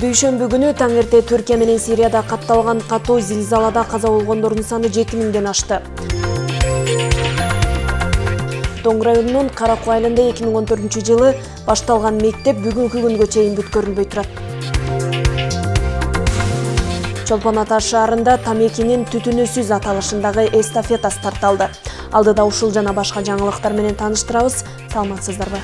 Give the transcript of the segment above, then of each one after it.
Дүйшөмбү күнү таң эрте Түркия менен Сирияда катталган катуу зилзалада каза болгондордун саны 7000ден ашты. Тоң районунун Каракуу айылында 2014-жылы башталган мектеп бүгүнкү күнгө чейин бүткөрүлбөй турат. Чолпон Ата шаарында тамекинин түтүнүсүз аталышындагы эстафета стартталды. Алдыда ушул жана башка жаңылыктар менен тааныштырабыз. Саламатсыздарбы?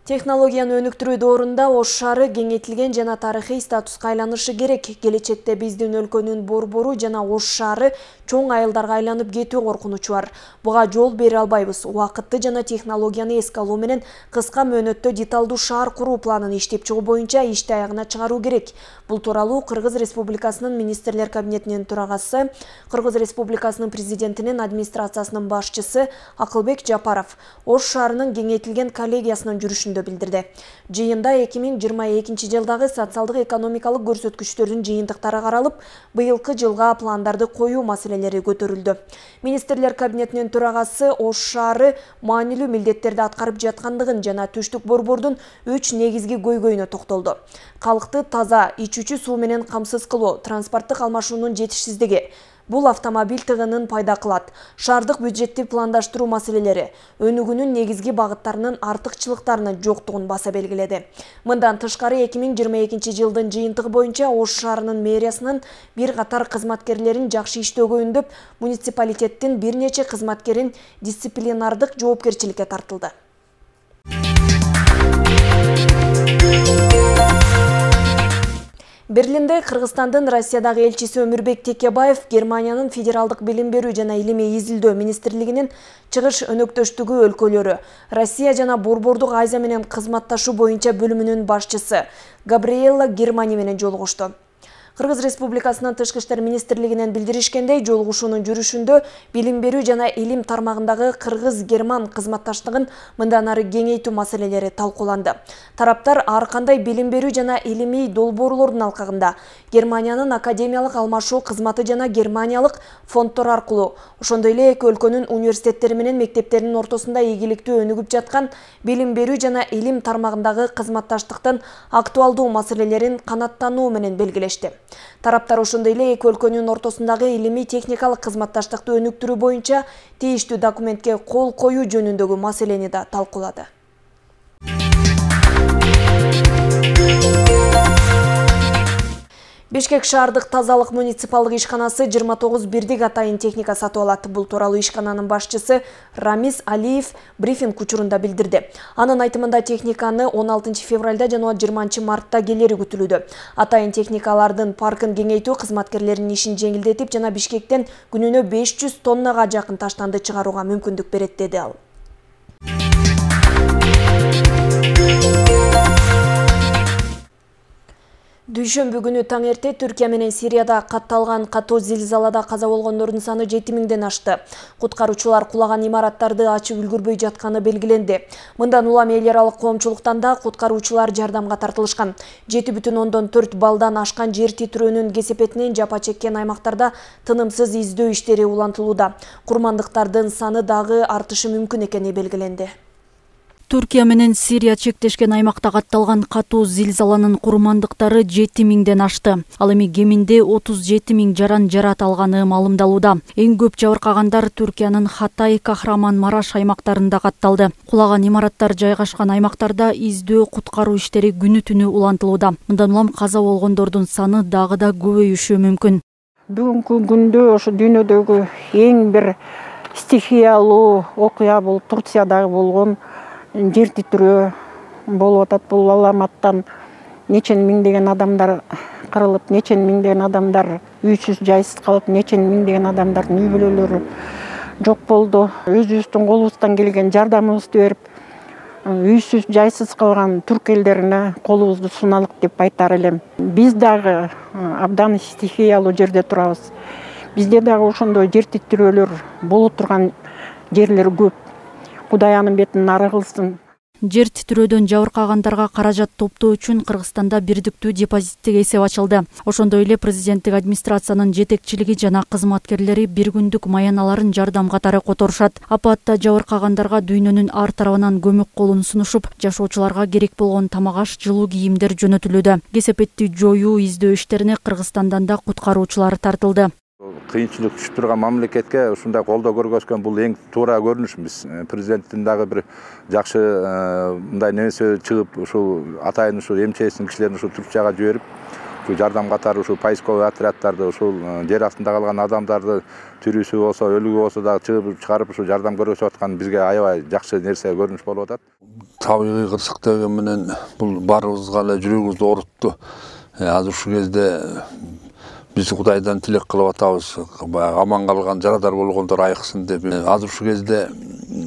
Технологияны өнүктүрүү доорунда Ош шаары кеңейтилген жана тарыхый статуска айланышы керек. Келечекте биздин өлкөнүн борбору жана Ош шаары чоң айылдарга айланып кетүү коркунучу бар. Буга жол бере албайбыз. Убакытты жана технологияны эске алуу менен кыска мөөнөттө деталдуу шаар куруу планын иштеп чыгуу боюнча ишти аягына чыгаруу керек. Бул тууралуу Кыргыз Республикасынын министрлер кабинетинин төрагасы, Кыргыз Республикасынын президентинин администрациясынын башчысы Акылбек Жапаров Ош шаарынын кеңейтилген коллегиясынын жүрүшүндө билдирди. Жыйында 2022 жылдагы социалдык экономикалык көрсөткүчтөрдүн жыйынтыктары каралып, быйылкы жылга пландарды коюу маселелери көтөрүлдү. Министрлер кабинетинин төрагасы Ош шаары маанилүү милдеттерди аткарып жаткандыгын жана түштүк борбордун 3 негизги көйгөйүнө токтолду. Калкты таза, ичүүчү суу менен камсыз кылуу, транспорттук алмашуунун жетишсиздиги. Бул автомобиль тыгынын пайда кылат. Шаардык бюджетти пландаштыруу маселелери, өнүгүүнүн негизги багыттарынын артыкчылыктарынын жоктугун баса белгиледи. Мындан тышкары 2022 жылдын жыйынтыгы боюнча Ош шаарынын мэриясынын бир катар кызматкерлерин жакшы иштөөгө үндөп, муниципалитеттин бир нече кызматкерин дисциплинардык жоопкерчиликке тартылды. Берлинде Кыргызстандын Россиядагы элчиси Өмүрбек Текебаев Германиянын федералдык билим берүү жана илимий изилдөө министрлигинин чыгыш өнөктөштүгү өлкөлөрү, Россия жана Борбордук Азия менен кызматташуу боюнча бөлүмүнүн башчысы Габриэлла Германи менен жолугушту. Кыргыз Республикасынын Тышкы иштер министрлигинен билдиришкендей, жолугушуунун жүрүшүндө билим берүү жана илим тармагындагы кыргыз-герман кызматташтыгын мындан ары кеңейтүү маселелери талкууланды. Тараптар ар кандай билим берүү жана илимий долбоорлордун алкагында Германиянын академиялык алмашуу кызматы жана германиялык фонддор аркылуу, ошондой эле эки өлкөнүн университеттери менен мектептеринин ортосунда ийгиликтүү өнүгүп жаткан билим берүү жана илим тармагындагы кызматташтыктын актуалдуу маселелерин канааттануу менен белгилешти. Тараптар ошондой эле эки өлкөнүн ортосундагы илимий техникалык кызматташтыкты өнүктүрүү боюнча тийиштүү документке кол коюу жөнүндөгү маселени да талкуулады. Бишкек шаардык тазалык муниципалдык ишканасы 29 бирдик атайын техника сатып алат. Бул тууралуу ишкананын башчысы Рамиз Алиев брифинг учурунда билдирди. Анын айтымында техниканы 16 февралда жана 20 мартта келери күтүлүүдө. Атайын техникалардын паркын кеңейтүү кызматкерлердин ишин жеңилдетип жана Бишкектен күнүнө 500 тоннага жакын таштанды чыгарууга мүмкүндүк берет, деди ал. Дүйшөмбү күнү таң эрте Түркия менен Сирияда катталган катуу зилзалада каза болгондордун саны 7000ден ашты. Куткаруучулар кулаган имараттарды ачып үлгүрбөй жатканы белгиленди. Мындан улам эл аралык коомчулуктан да куткаруучулар жардамга тартылышкан. 7,4 балдан ашкан жер титирөөнүн кесепетинен жапа чеккен аймактарда тынымсыз издөө иштери улантылууда. Курмандыктардын саны дагы артышы мүмкүн экени белгиленди. Түркия менен Сирия чектешкен аймакта катталган катуу зилзаланын курмандыктары 7000ден ашты. Ал эми кеминде 37 000 жаран жарат алганы маалымдалууда. Эң көп жабыркагандар Түркиянын Хатай, Кахраман-Мараш аймактарында катталды. Кулаган имараттар жайгашкан аймактарда издөө куткаруу иштери күнү түнү улантылууда. Мындан улам каза болгондордун саны дагы да көбөйүшү мүмкүн. Бүгүнкү күндө ошо дүйнөдөгү эң бир стихиялуу окуя бул Турциядагы болгон жер титирөө болуп атат. Бул аламаттан нечен миңдеген адамдар кырылып, нечен миңдеген адамдар үйсүз жайсыз калып, нечен миңдеген адамдардын үй бүлөлөрү жок болду. Өзүбүздүн колубуздан келген жардамыбызды берип, үйсүз жайсыз калган түрк элдерине колубузду суналык деп айтар элем. Биз дагы абдан стихиялуу жерде турабыз. Бизде дагы ошондой жер титирөөлөр болуп турган жерлер көп. Кудай анын бетин ары кылсын. Жер титирөөдөн жабыркагандарга каражат топтоо үчүн Кыргызстанда бирдиктүү депозиттик эсеп ачылды. Ошондой эле президенттик администрациянын жетекчилиги жана кызматкерлери бир күндүк маяналарын жардам катары которушат. Апатта жабыркагандарга дүйнөнүн ар тарабынан көмөк колун сунушуп, жашоочуларга керек болгон тамак аш, жылуу кийимдер жөнөтүлүүдө. Кесепетти жоюу издөө иштерине Кыргызстандан да куткаруучулар тартылды. Кыйынчылык түшүп турган мамлекетке ушундай колдоо көргөзгөн бул эң туура көрүнүш. Биз президенттин дагы бир жакшы мындай немеси чыгып, ушул атайын ушул МЧСтин кишилерин ушул Туркияга жиберип, ушул жардам катары ушул поисковый отряддарды, ушул жер астында калган адамдарды тирүүсү болсо, өлүгү болсо дагы чыгарып ушул жардам көрсөтүп аткан бизге аябай жакшы нерсе көрүнүш болуп атат. Табигый кырсык деген менен бул баарыбызга эле жүрөгүбүздү оорутту. Азыр ушул кезде биз Кудайдан тилек кылып атабыз. Аман калган жарадар болгондор айыксын деп. Азыр ушул кезде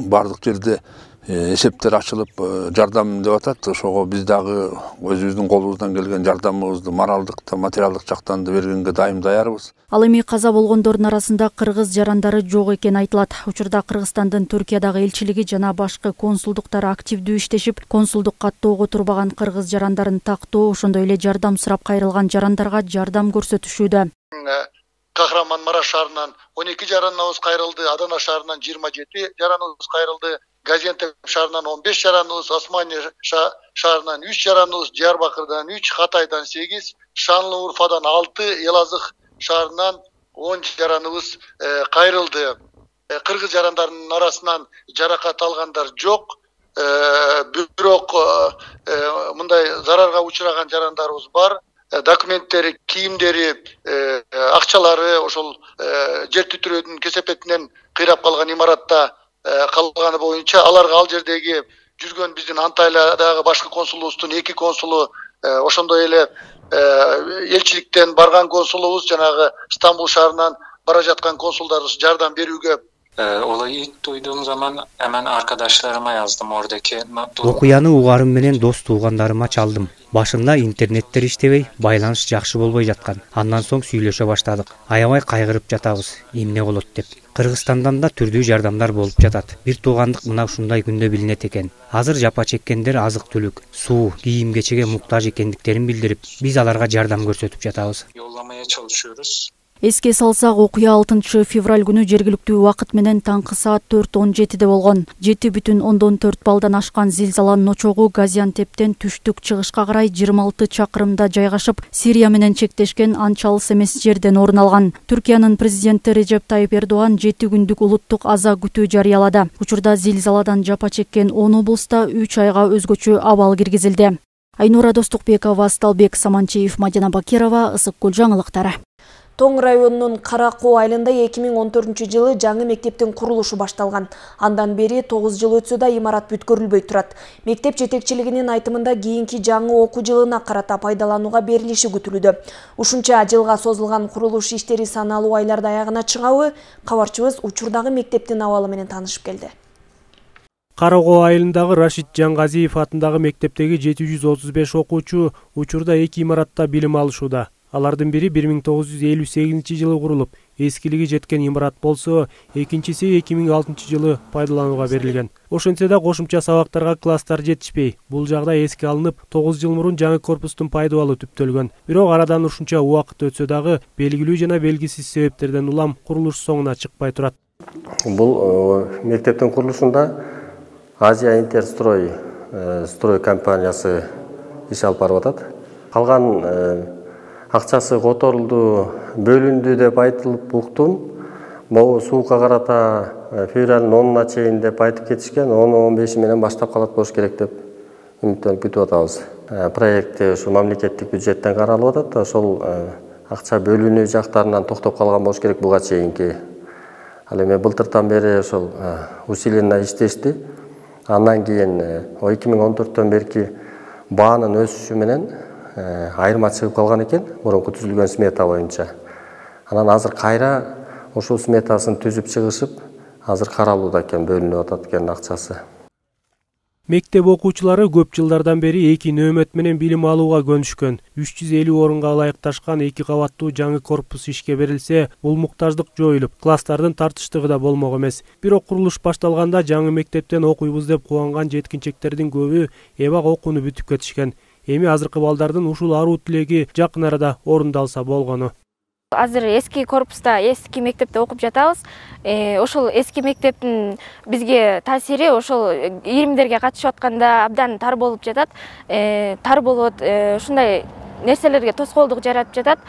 бардык жерде эсептер ачылып, жардам деп атат. Ошого биз дагы өзүбүздүн колубуздан келген жардамыбызды моралдык да, материалдык жактан да бергенге дайым даярбыз. Ал эми каза болгондордун арасында кыргыз жарандары жок экени айтылат. Учурда Кыргызстандын Түркиядагы элчилиги жана башкы консулдуктары активдүү иштешип, консулдук каттоого турбаган кыргыз жарандарын тактоо, ошондой эле жардам сурап кайрылган жарандарга жардам көрсөтүшүүдө. Кахраман-Мараш шаарынан 12 жараныбыз кайрылды, Адана шаарынан 27 жараныбыз кайрылды, Газиантеп шаарынан 15 жараныбыз, Османия шаарынан 3 жараныбыз, Диярбакырдан 3, Хатайдан 8, Шанлы-Урфадан 6, Элазыг шаарынан 10 жараныбыз кайрылды. Кыргыз жарандарынын арасынан жаракат алгандар жок, бирок мындай зарарга учураган жарандарыбыз бар. Документтери, кийимдери, акчалары ошол жер титирөөдүн кесепетинен кыйрап калган имаратта калганы боюнча аларга ал жердеги жүргөн биздин Анталиядагы башкы консулубуздун 2 консулу, ошондой эле элчиликтен барган консулубуз, жанагы Стамбул шаарынан бара жаткан консулдарыбыз жардам берүүгө. Olayı ilk duyduğum zaman hemen arkadaşlarıma yazdım oradaki. Окуяны угарым менен дос туугандарыма чалдым. Башында интернеттер иштебей, байланыш жакшы болбой жаткан. Андан соң сүйлөшө баштадык. Аябай кайгырып жатабыз, эмне болот деп. Кыргызстандан да түрдүү жардамдар болуп жатат. Бир туугандык мына ушундай күндө билинет экен. Азыр жапа чеккендер азык-түлүк, суу, кийим-кечеге муктаж экендиктерин билдирип, биз аларга жардам көрсөтүп жатабыз. Yollamaya çalışıyoruz. Эске салсак, окуя 6 февраль күнү жергиликтүү убакыт менен таңкы саат 4:17 болгон. 7,4 балдан ашкан зилзаланын очогу Газиантептен түштүк чыгышка карай 26 чакырымда жайгашып, Сирия менен чектешкен анча алыс эмес жерден орун алган. Түркиянын президенти Режеп Тайып Эрдоган 7 күндүк улуттук аза күтүү жарыялады. Учурда зилзаладан жапа чеккен 10 облуста 3 айга өзгөчө абал киргизилди. Айнура Достукбекова, Асталбек Саманчиев, Мадина Бакирова, Ысык Көл жаңылыктары. Тоң районунун Каракуу айылында 2014-жылы жаңы мектептин курулушу башталган. Андан бери 9 жыл өтсө да имарат бүткөрүлбөй турат. Мектеп жетекчилигинин айтымында кийинки жаңы окуу жылына карата пайдаланууга берилиши күтүлүүдө. Ушунча жылга созулган курулуш иштери саналуу айларда аягына чыгабы? Кабарчыбыз учурдагы мектептин абалы менен таанышып келди. Каракуу айылындагы Рашид Жаңгазиев атындагы мектептеги 735 окуучу учурда 2 имаратта билим алышууда. Алардын бири 1958-жылы курулуп, эскилиги жеткен имарат болсо, экинчиси 2006-жылы пайдаланууга берилген. Ошентсе да кошумча сабактарга класстар жетишпей, бул жагдай эске алынып, 9 жыл мурун жаңы корпустун пайдалуу түптөлгөн. Бирок арадан ушунча убакыт өтсө дагы белгилүү жана белгисиз себептерден улам курулуш соңуна чыкпай турат. Бул мектептин курулушунда Азия Интерстрой строй компаниясы иш алып барып атат. Калган акчасы которулду, бөлүндү деп айтылып уктум. Могу суукка карата февралдын 10-на чейин деп айтып кетишкен. 10-15 менен баштап калат болуш керек деп үмүттөнүп күтүп атабыз. Проекти ушу мамлекеттик бюджеттен каралып атат. Ошол акча бөлүнүү жактарынан токтоп калган болуш керек буга чейинки. Ал эми былтыртан бери ошол усиленно иштешти. Андан кийин 2014-төн берки баанын өсүшү менен айырма чыгып калган экен, мурунку түзүлгөн смета боюнча. Анан азыр кайра ошол сметасын түзүп чыгышып, азыр каралууда экен, бөлүнүп атат экен акчасы. Мектеп окуучулары көп жылдардан бери эки нөөмөт менен билим алууга көнүшкөн. 350 орунга ылайыкташкан 2 кабаттуу жаңы корпус ишке берилсе, бул муктаждык жоюлуп, класстардын тартыштыгы да болмок эмес. Бирок курулуш башталганда жаңы мектептен окуйбуз деп кубанган жеткинчектердин көбү эбак окууну бүтүп кетишкен. Эми азыркы балдардын ушул аруу тилеги жакын арада орундалса болгону. Азыр эски корпуста, эски мектепте окуп жатабыз. Ошол эски мектептин бизге таасири ошол ийримдерге катышып атканда абдан тар болуп жатат. Тар болот, ушундай нерселерге тоскоолдук жаратып жатат.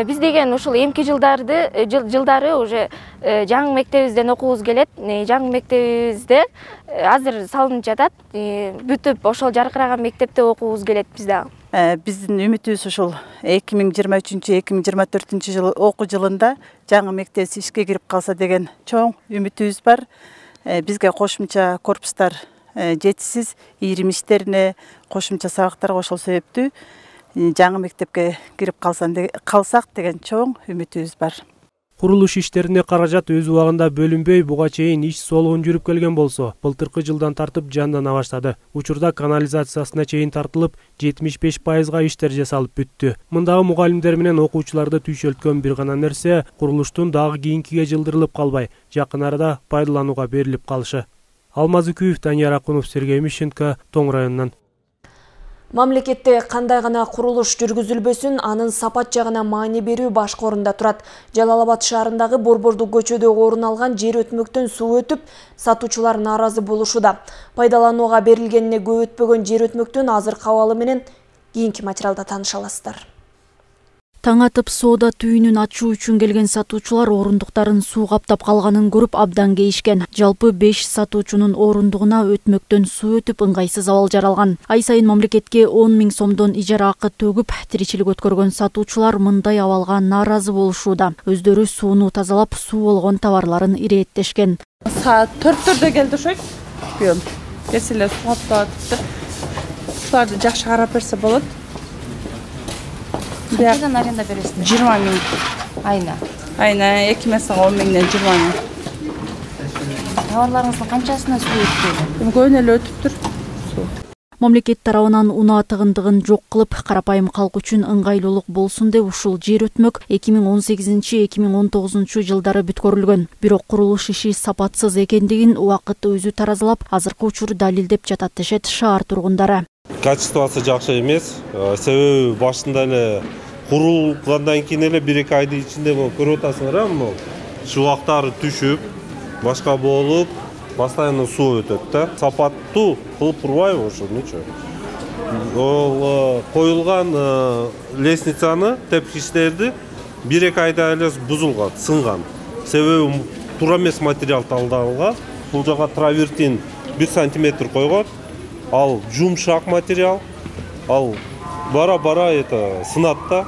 Биз деген ушул эмки жылдары уже жаңы мектебибизден окугубуз келет. Жаңы мектебибизде азыр салынып жатат. Бүтүп ошол жаркыраган мектепте окугубуз келет биз дагы. Биздин үмүтүбүз ушул 2023-2024 жыл окуу жылында жаңы мектеп ишке кирип калса деген чоң үмүтүбүз бар. Бизге кошумча корпустар жетишсиз, ийрим иштерине, кошумча сабактарга ошол себептүү жаңы мектепке кирип калсак деген чоң үмүтүбүз бар. Курулуш иштерине каражат өз убагында бөлүнбөй, буга чейин иш солугун жүрүп келген болсо, былтыркы жылдан тартып жандана баштады. Учурда канализациясына чейин тартылып, 75%га иштер жасалып бүттү. Мындагы мугалимдер менен окуучуларды түйшөлткөн бир гана нерсе, курулуштун дагы кийинкиге жылдырылып калбай, жакын арада пайдаланууга берилип калышы. Алмаз Үкүев, Данияр Акунов, Сергей Мищенко, Тоң районунан. Мамлекетте кандай гана курулуш жүргүзүлбөсүн, анын сапат жагына маани берүү башкы орунда турат. Жалал Абад шаарындагы Борбордук көчөдө орун алган жер өтмөктөн суу өтүп, сатуучулар нааразы болушуда. Пайдаланууга берилгенине көп өтпөгөн жер өтмөктөн азыркы абалы менен кийинки материалда тааныша аласыздар. Таң атып соода түйүнүн ачуу үчүн келген сатуучулар орундуктарын суу каптап калганын көрүп абдан кейишкен. Жалпы 5 сатуучунун орундугуна өтмөктөн суу өтүп ыңгайсыз абал жаралган. Ай сайын мамлекетке 10 000 сомдон ижара акы төгүп, тиричилик өткөргөн сатуучулар мындай абалга нааразы болушууда. Өздөрү сууну тазалап, суу болгон товарларын ирээттешкен. Саат 4-төрдө келди ошойт. Келселер суу каптап. Суларды жакшы карап берсе болот. Қаншадан аренда бересіңдер? 20 000 айына. Айына 2 месаға 10 000-ден 20 000. Тауарларыңыздың қаншасына су өтпейді? Көңел өтіп тұр. Мамлекет тарабынан унаа тыгындыгын жок кылып, карапайым калк үчүн ыңгайлуулук болсун деп ушул жер өтмөк 2018-2019 жылдары бүткөрүлгөн. Бирок курулуш иши сапатсыз экендигин убакыт өзү таразалап, азыркы учур далилдеп жатат дешет шаар тургундары. Качествосы жакшы эмес. Себеби башында эле курулгандан кийин эле 1-2 айдын ичинде көрүп атасыңар, шубактары түшүп, башка болуп, постоянно суу өтөт да. Сапаттуу кылып турбайбы ошонучу. Ол коюлган лестницаны, тепкичтерди 1-2 айда эле бузулган, сынган. Себеби туура эмес материал талданылган. Бул жака травертин 1 сантиметр койгон. Ал жумшак материал, ал бара-бара сынат да.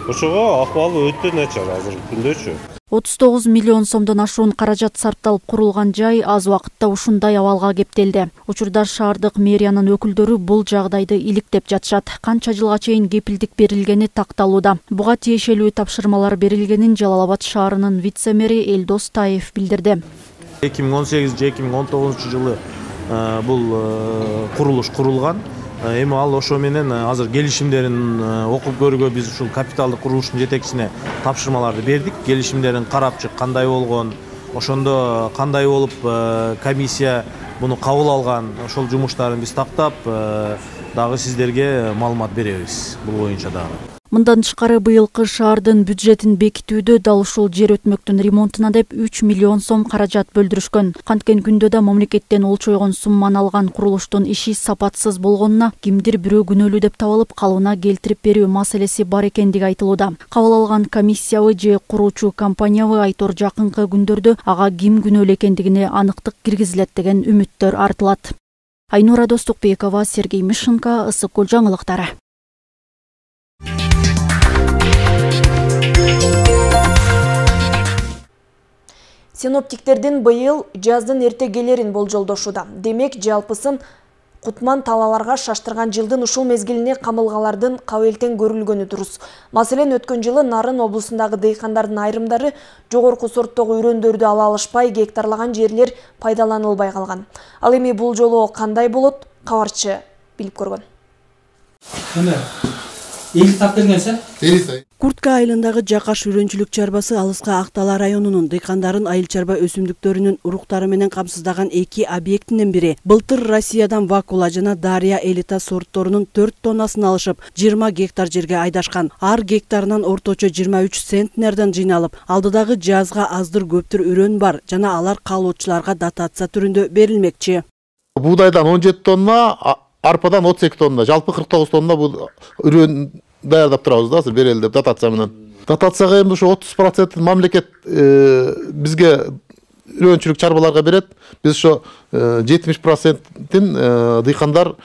Ошого акыбалы өтө начар азыркы күндөчү. 39 миллион сомдон ашуун каражат сарпталып курулган жай аз убакытта ушундай абалга кептелди. Учурда шаардык мэриянын өкүлдөрү бул жагдайды иликтеп жатышат. Канча жылга чейин кепилдик берилгени такталууда. Буга тиешелүү тапшырмалар берилгенин Жалал Абад шаарынын вице-мэри Элдос Таев билдирди. 2018-2019 жылы бул курулуш курулган. Эми ал ошо менен азыр келишимдерин окуп көрүүгө биз ушул капиталдык курулуштун жетекчисине тапшырмаларды бердик. Келишимдерин карап чык кандай болгон, ошондо кандай болуп комиссия буну кабыл алган, ошол жумуштарын биз тактап дагы сиздерге маалымат беребиз бул боюнча дагы. Мындан тышкары быйылкы шаардын бюджетин бекитүүдө дал ушул жер өтмөктүн ремонтуна деп 3 миллион сом каражат бөлдүрүшкөн. Канткен күндө да мамлекеттен олчойгон сумманы алган курулуштун иши сапатсыз болгонуна кимдир бирөө күнөөлүү деп табылып, калыбына келтирип берүү маселеси бар экендиги айтылууда. Кабыл алган комиссиябы же куруучу компаниябы Айтор жакынкы күндөрдө ага ким күнөөлүү экендигине аныктык киргизилет деген үмүттөр артылат. Айнура Достукбекова, Сергей Мищенко, Ысык Көл жаңылыктары. Синоптиктердин быйыл жаздын эрте келерин болжолдошууда. Демек, жалпысын Кутман талаларга шаштырган жылдын ушул мезгилине камылгалардын кабылтен көрүлгөнү дурус. Маселен өткөн жылы Нарын облусундагы дыйкандардын айрымдары жогорку сорттогу үрөндөрдү ала алышпай, гектарлаган жерлер пайдаланылбай калган. Ал эми бул жолу кандай болот? Кабарчы билип көргөн. Куртка айылындагы Жакаш үрөнчүлүк чарбасы алыска Актала районунун дыйкандарын айыл чарба өсүмдүктөрүнүн уруктары менен камсыздаган 2 объектинин бири. Былтыр Россиядан Вакула жана Дарья элита сортторунун 4 тоннасын алышып, 20 гектар жерге айдашкан. Ар гектарынан орточо 23 центнерден жыйналып, алдыдагы жазга аздыр көптүр үрөн бар жана алар каалоочуларга дотация түрүндө берилмекчи. Буğdaydan 17 tonna, arpadan 32 tonna, жалпы 49 tonna bu ürün даярдап турабыз да, берели деп дотация менен. Дотацияга эми ошо 30% мамлекет бизге үрөнчүлүк чарбаларга берет. Биз ошо 70%-ин дыйкандар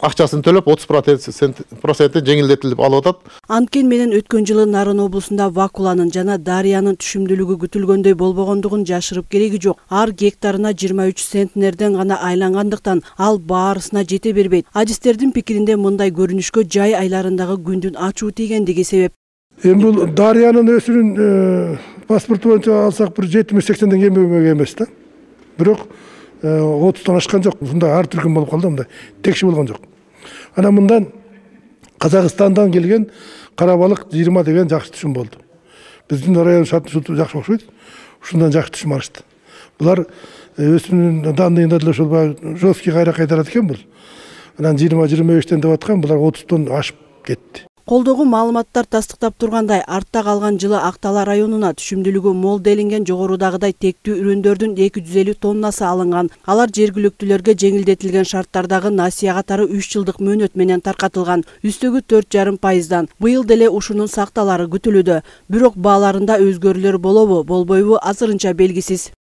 акчасын төлөп 30% жеңилдетилип алып атат. Анткени менен өткөн жылы Нарын облусунда Вакуланын жана Дарьянын түшүмдүүлүгү күтүлгөндөй болбогондугун жашырып кереги жок. Ар гектарына 23 центнерден гана айлангандыктан ал баарысына жете бербейт. Адистердин пикиринде мындай көрүнүшкө жай айларындагы күндүн ачуу тийгендиги себеп. Эми бул Дарьянын өсүрүн паспорту боюнча алсак бир 70-80ден кембемек эмес да. Бирок 30-тан ашкан жок. Ушундай ар түркүм болуп калды, мындай текши болгон жок. Анан мындан Казакстандан келген кара балык 20 деген жакшы түшүм болду. Биздин район шарты жакшы окшойт. Ушундан жакшы түшүм алышты. Булар өсүмдүн данныйында деле ушул жесткий кайра кайтарат экен бул. Анан 20-25тен деп аткан, булар 30тон ашып кетти. Колдогу маалыматтар тастыктап тургандай, артта калган жылы Актала районуна түшүмдүүлүгү мол делинген жогорудагыдай тектүү үрөндөрдүн 250 тоннасы алынган. Алар жергиликтүүлөргө жеңилдетилген шарттардагы насыя катары 3 жылдык мөөнөт менен таркатылган. Үстөгү 4,5%. Быйыл деле ушунун сакталары күтүлүүдө. Бирок бааларында өзгөрүүлөр болобу, болбойбу азырынча белгисиз.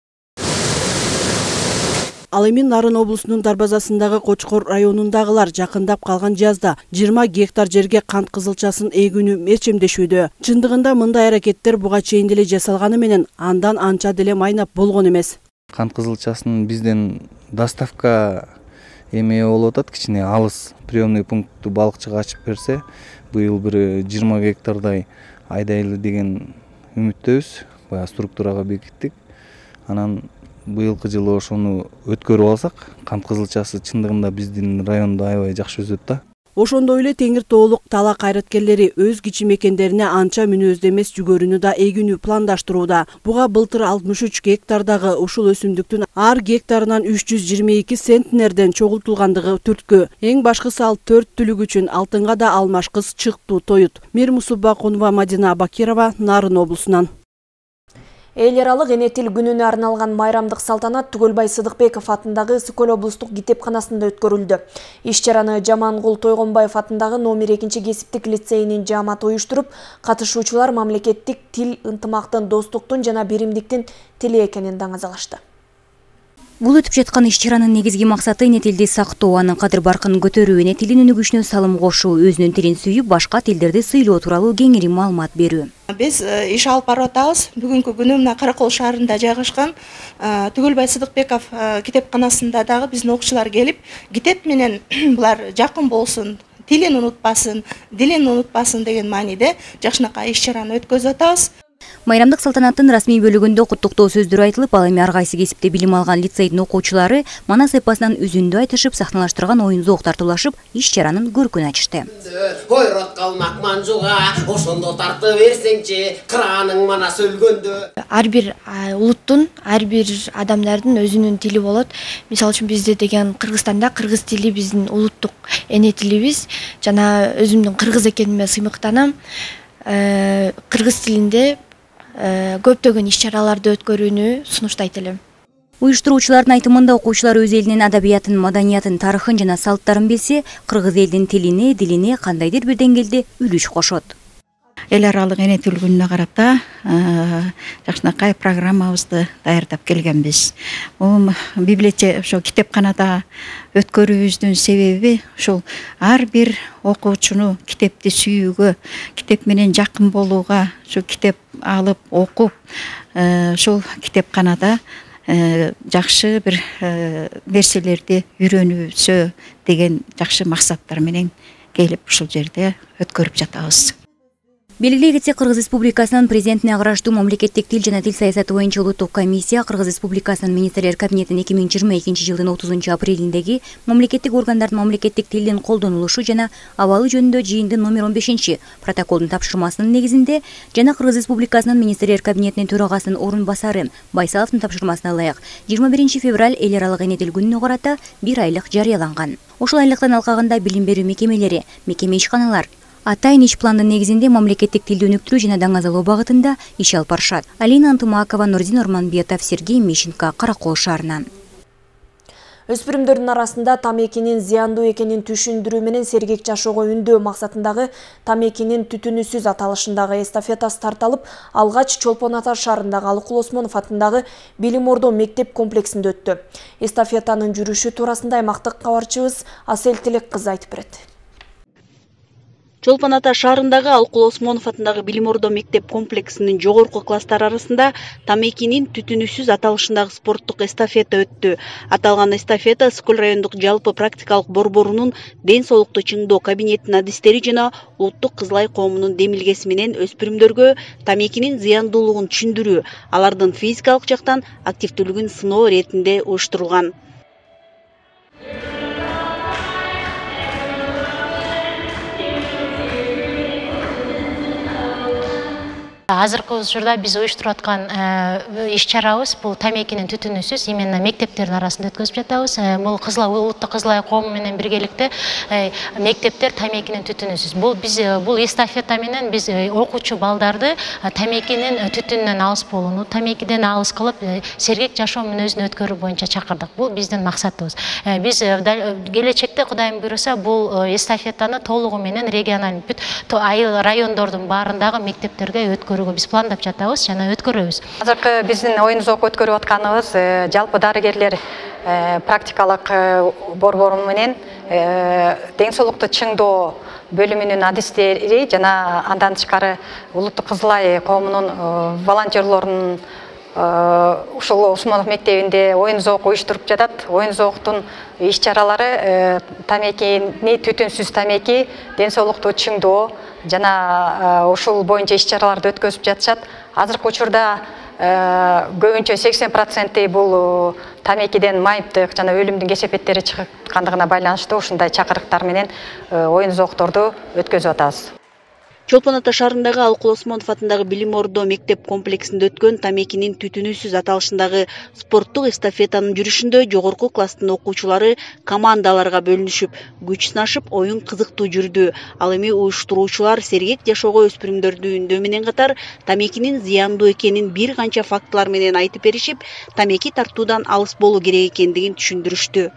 Ал эми Нарын облусунун дарбазасындагы Кочкор районундагылар жакындап калган жазда 20 гектар жерге кант кызылчасын эгүүнү мерчемдешүүдө. Чындыгында мындай аракеттер буга чейин деле жасалганы менен андан анча деле майнап болгон эмес. Кант кызылчасын бизден доставка эме болуп атат, кичине алыс приемный пунктту балыкчыга ачып берсе, быйыл бир 20 гектардай айдайлы деген үмүттөбүз. Бая структурага бекиттик. Анан быйылкы жылы ошону өткөрүп алсак, кант кызылчасы чындыгында биздин райондо аябай жакшы өсөт да. Ошондой эле Теңир тоолук тала кайраткерлери өз кичи мекендерине анча мүнөздүү эмес жүгөрүнү да эгүүнү пландаштырууда. Буга былтыр 63 гектардагы ушул өсүмдүктүн ар гектарынан 322 центнерден чогултулгандыгы түрткү. Эң башкысы ал 4 түлүк үчүн алтынга да алмашкыс чыктуу тоют. Мирмусубакунова, Мадина Бакирова, Нарын облусунан. Эл аралык эне тил күнүнө арналган майрамдык салтанат Түгөлбай Сыдыкбеков атындагы Сыкөл облустук китепканасында өткөрүлдү. Иш-чараны Жамангул Тойгонбаев атындагы номер 2 кесиптик лицейинин жааматы уюштуруп, катышуучулар мамлекеттик тил ынтымактын, достуктун жана биримдиктин тили экенин даңазалашты. Бул өтүп жаткан иш-чаранын негизги максаты эне тилди сактоо, анын кадыр баркын көтөрүү, эне тилин өнүгүшүнө салым кошуу, өзүнүн тилин сүйүп, башка тилдерди сыйлоо тууралуу кеңири маалымат берүү. Биз иш алып барып атабыз. Бүгүнкү күнү мына Каракол шаарында жайгашкан Түгөлбай Сыдыкбеков китепканасында дагы биздин окуучулар келип, китеп менен булар жакын болсун, тилин унутпасын, дилин унутпасын деген мааниде жакшынакай иш-чараны өткөзүп атабыз. Майрамдык салтанаттын расмий бөлүгүндө куттуктоо сөздөр айтылып, ал эми ар кайсы кесипте билим алган лицейдин окуучулары манас эпосунан үзүндү айтышып, сахналаштырган оюн зоок тартуулашып, иш-чаранын көркүн ачышты. Койрот калмак манжуга, ошондо тартып берсеңчи, кырааның манас өлгөндө. Ар бир улуттун, ар бир адамдардын өзүнүн тили болот. Мисалы үчүн бизде деген Кыргызстанда кыргыз тили биздин улуттук эне тилибиз. Жана өзүмдүн кыргыз экениме сыймыктанам. Кыргыз тилинде көптөгөн иш-чараларды өткөрүүнү сунуштайт элем. Уюштуруучулардын айтымында окуучулар өз элинин адабиятын, маданиятын, тарыхын жана салттарын билсе, кыргыз элдин тилине, дилине кандайдыр бир деңгээлде үлүш кошот. Эл аралык эне тил күнүнө карата жакшынакай программабызды даярдап келгенбиз. Библиотека ошо китепканада өткөрүүбүздүн себеби ушул ар бир окуучуну китепти сүйүүгө, китеп менен жакын болууга, ушу китеп алып окуп, ушул китепканада жакшы бир нерселерди үйрөнүүсө деген жакшы максаттар менен келип ушул жерде өткөрүп жатабыз. Белгилей кетсек, Кыргыз Республикасынын президентине караштуу мамлекеттик тил жана тил саясаты боюнча улуттук комиссия Кыргыз Республикасынын министрлер кабинетинин 2022 жылдын 30 апрелиндеги мамлекеттик органдардын мамлекеттик тилдин колдонулушу жана абалы жөнүндө жыйындын номер 15 протоколдун тапшырмасынын негизинде жана Кыргыз Республикасынын министрлер кабинетинин төрагасынын орун басары Байсаловдун тапшырмасына ылайык 21 февраль эл аралык энедил күнүнө карата 1 айлык жарыяланган. Ошол айлыктан алкагында билим берүү мекемелери, мекеме ишканалар атайын иш пландын негизинде мамлекеттик тилди өнүктүрүү жана даңазалоо багытында иш алып барышат. Алина Антымакова, Нурдин Орманбетов, Сергей Мищенко, Каракол шаарынан. Өспүрүмдөрдүн арасында тамекинин зыяндуу экенин түшүндүрүү менен сергек жашоого үндөө максатындагы тамекинин түтүнүсүз аталышындагы эстафета старталып, алгач Чолпон Ата шаарындагы Алыкул Осмонов атындагы Билим Ордо мектеп комплексинде өттү. Эстафетанын жүрүшү туурасында аймактык кабарчыбыз Асель Тилек кызы айтып берет. Чолпон Ата шаарындагы Алыкул Осмонов атындагы Билим Ордо мектеп комплексинин жогорку класстары арасында тамекинин түтүнүсүз аталышындагы спорттук эстафета өттү. Аталган эстафета Скөл райондук жалпы практикалык борборунун ден соолукту чыңдоо кабинетинин адистери жана улуттук кызылай коомунун демилгеси менен өспүрүмдөргө тамекинин зыяндуулугун түшүндүрүү, алардын физикалык жактан активдүүлүгүн сыноо иретинде уюштурулган. Азыркы учурда биз уюштуруп аткан иш-чарабыз бул тамекинин түтүнүсүз именно мектептердин арасында өткөзүп жатабыз. Бул улуттук кызылай коому менен биргеликте мектептер тамекинин түтүнүсүз. Бул эстафета менен биз окуучу балдарды тамекинин түтүнүнөн алыс болууну, тамекиден алыс кылып, сергек жашоо менен өзүн өткөрүү боюнча чакырдык. Бул биздин максатыбыз. Биз келечекте Кудайым буйруса бул эстафетаны толугу менен регионалдык бүт райондордун баарындагы мектептерге өткөрүүгө биз пландап жатабыз жана өткөрөбүз. Азыркы биздин оюн-зоок өткөрүп атканыбыз жалпы дарыгерлер практикалык борбору менен ден соолукту чыңдоо бөлүмүнүн адистери жана андан тышкары улуттук кызылай коомунун волонтерлорунун ушул Осмонов мектебинде оюн-зоок уюштуруп жатат. Оюн-зооктун иш-чаралары тамекини, түтүнсүз тамеки, ден соолукту чыңдоо жана ушул боюнча иш-чараларды өткөзүп жатышат. Азыркы учурда көбүнчө 80% бул тамекиден майыптык жана өлүмдүн кесепеттери чыккандыгына байланыштуу ушундай чакырыктар менен оюн-зоокторду өткөзүп атабыз. Чолпон Ата шаарындагы Алыкул Осмонов атындагы Билим Ордо мектеп комплексинде өткөн тамекинин түтүнүсүз аталышындагы спорттук эстафетанын жүрүшүндө жогорку класстын окуучулары командаларга бөлүнүшүп, күч сынашып, оюн кызыктуу жүрдү. Ал эми уюштуруучулар сергек жашоого өспүрүмдөрдү үндөө менен катар тамекинин зыяндуу экенин бир канча фактылар менен айтып беришип, тамеки тартуудан алыс болуу керек экендигин түшүндүрүштү.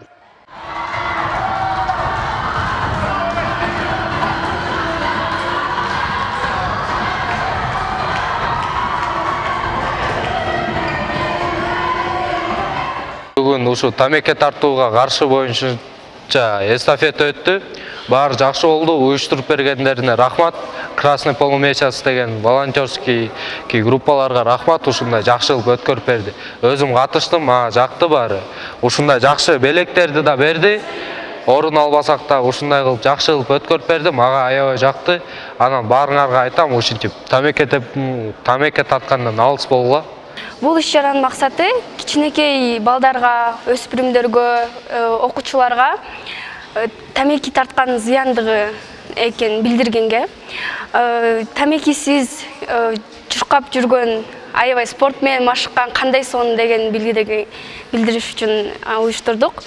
Бүгүн ушу тамеки тартууга каршы боюнча эстафета өттү. Баары жакшы болду. Уюштуруп бергендерине рахмат. Красный полумесяц деген волонтерский группаларга рахмат. Ушундай жакшы кылып өткөрүп берди. Өзүм катыштым, мага жакты баары. Ушундай жакшы белектерди да берди. Орун албасак да ушундай кылып жакшы кылып өткөрүп берди. Мага аябай жакты. Анан баарыңарга айтам, ушинтип тамеки тарткандан алыс болгула. Бул иш-чаранын максаты кичинекей балдарга, өспүрүмдөргө, окуучуларга тамеки тарткан зыяндыгы экенин билдиргенге, тамекисиз чуркап жүргөн, аябай спорт менен машыккан кандай сонун деген билдириш үчүн уюштурдук.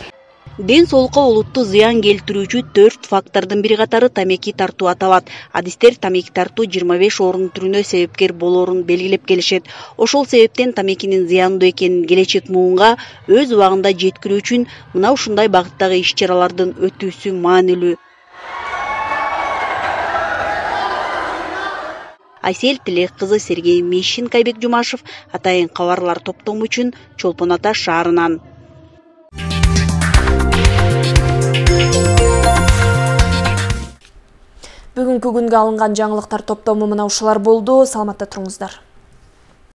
Ден соолукка олуттуу зыян келтирүүчү 4 фактордун бири катары тамеки тартуу аталат. Адистер тамеки тартуу 25 орун түрүнө себепкер болоорун белгилеп келишет. Ошол себептен тамекинин зыяндуу экенин келечек муунга өз убагында жеткирүү үчүн мына ушундай багыттагы иш-чаралардын өтүүсү маанилүү. Асель Тилек кызы, Сергей Мищенко, Айбек Жумашев, Атайын кабарлар топтому үчүн Чолпон Ата шаарынан. Бүгүнкү күнгө алынган жаңылыктар топтому мына ушулар болду. Саламатта туруңуздар.